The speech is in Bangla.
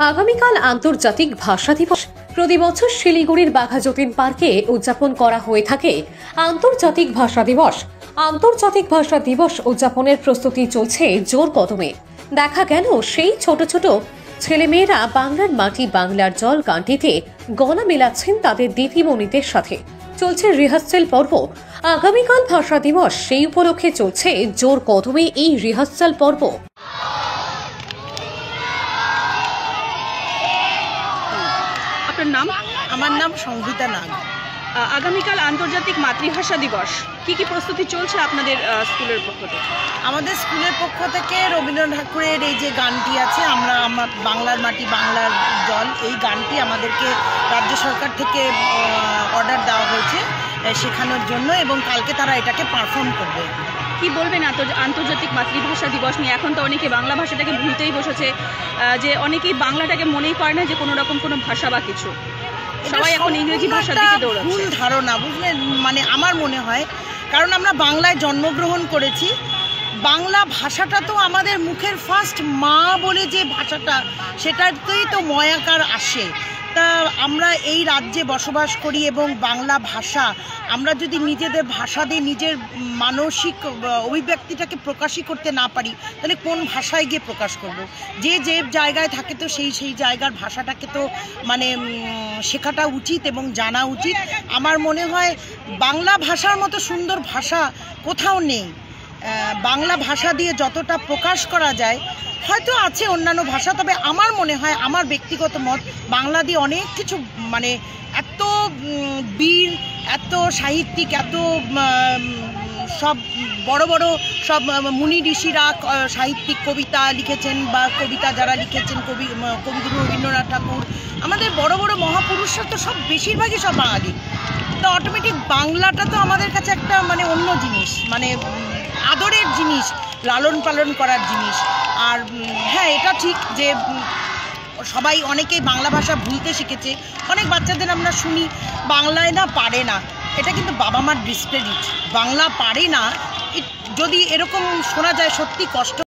আগামীকাল আন্তর্জাতিক ভাষা দিবস। প্রতি বছর শিলিগুড়ির বাঘাযতীন পার্কে উদযাপন করা হয়ে থাকে আন্তর্জাতিক ভাষা দিবস। আন্তর্জাতিক ভাষা দিবস উদযাপনের প্রস্তুতি চলছে জোর কদমে। দেখা গেল সেই ছোট ছোট ছেলেমেয়েরা বাংলার মাটি বাংলার জল গানটিতে গলা মেলাচ্ছেন তাদের দিদিমণিদের সাথে। চলছে রিহার্সেল পর্ব। আগামীকাল ভাষা দিবস, সেই উপলক্ষে চলছে জোর কদমে এই রিহার্সাল পর্ব। আপনার নাম? আমার নাম সংগীতা নাগ। আগামীকাল আন্তর্জাতিক মাতৃভাষা দিবস, কি কি প্রস্তুতি চলছে আপনাদের স্কুলের পক্ষ থেকে? আমাদের স্কুলের পক্ষ থেকে রবীন্দ্রনাথ ঠাকুরের এই যে গানটি আছে, আমার বাংলার মাটি বাংলার জল, এই গানটি আমাদেরকে রাজ্য সরকার থেকে অর্ডার দেওয়া হয়েছে শেখানোর জন্য, এবং কালকে তারা এটাকে পারফর্ম করবে। কি বলবেন আন্তর্জাতিক মাতৃভাষা দিবস নিয়ে? এখন তো অনেকে বাংলা ভাষাটাকে ভুলতেই বসেছে, যে অনেকেই বাংলাটাকে মনেই করে না যে কোনো রকম কোনো ভাষা বা কিছু, সবাই এখন ইংরেজি ভাষার দিকে দৌড়াচ্ছে। ভুল ধারণা, বুঝলেন? মানে আমার মনে হয়, কারণ আমরা বাংলায় জন্মগ্রহণ করেছি, বাংলা ভাষাটা তো আমাদের মুখের ফার্স্ট মা বলে যে ভাষাটা, সেটাতেই তো ময়াকার আসে। তা আমরা এই রাজ্যে বসবাস করি এবং বাংলা ভাষা, আমরা যদি নিজেদের ভাষা দিয়ে নিজের মানসিক অভিব্যক্তিটাকে প্রকাশই করতে না পারি, তাহলে কোন ভাষায় গিয়ে প্রকাশ করব? যে যে জায়গায় থাকে তো সেই জায়গার ভাষাটাকে তো মানে শেখাটা উচিত এবং জানা উচিত। আমার মনে হয় বাংলা ভাষার মতো সুন্দর ভাষা কোথাও নেই। বাংলা ভাষা দিয়ে যতটা প্রকাশ করা যায়, হয়তো আছে অন্যান্য ভাষা, তবে আমার মনে হয়, আমার ব্যক্তিগত মত, বাংলা দিয়ে অনেক কিছু, মানে এত বীর, এত সাহিত্যিক, এত সব বড় বড় সব মুনি ঋষিরা সাহিত্যিক কবিতা লিখেছেন, বা কবিতা যারা লিখেছেন কবিগুরু রবীন্দ্রনাথ ঠাকুর, আমাদের বড় বড় মহাপুরুষরা তো সব বেশিরভাগই সব বাঙালি। তো অটোমেটিক বাংলাটা তো আমাদের কাছে একটা মানে অন্য জিনিস, মানে আদরের জিনিস, লালন পালন করার জিনিস। আর হ্যাঁ, এটা ঠিক যে সবাই অনেকেই বাংলা ভাষা ভুলতে শিখেছে। অনেক বাচ্চাদের আমরা শুনি বাংলায় না পারে না, এটা কিন্তু বাবা মার ডিসক্রেডিট। বাংলা পারে না যদি এরকম শোনা যায়, সত্যি কষ্ট।